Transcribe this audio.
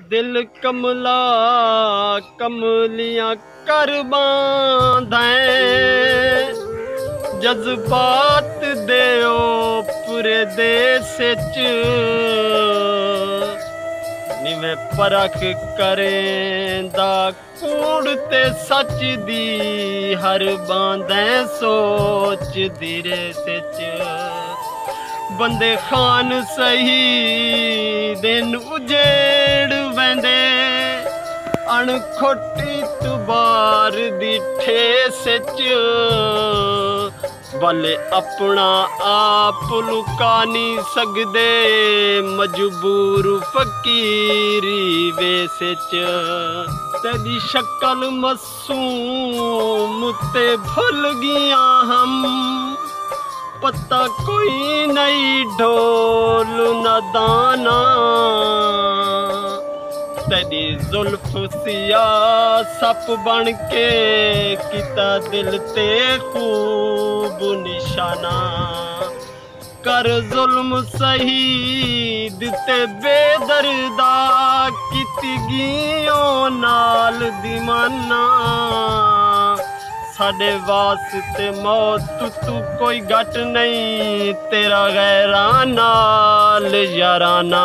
दिल कमला कमलियां कर बांधे जज्बात देओ पूरे देश च निवें परख करेंदा कूड़ ते सच दी हर बांधे सोच दी रेस च बंदे खान सही दिन उजेड़ वेंदे अणखोटी तुबार दी ठेस च बल्ले अपना आप लुका नहीं सकदे मजबूर फकीरी वेस च तेरी शक्ल मासूम ते भुल गया हम पता कोई नहीं ढोल न दाना तेरी जुल्फ सिया सप बन के किता दिल ते खूब निशाना कर जुल्म शहीद ते बेदर्दा किती गियों नाल दीवाना साडे वास्ते मौत तू कोई घट नहीं तेरा गैरां नाल याराना।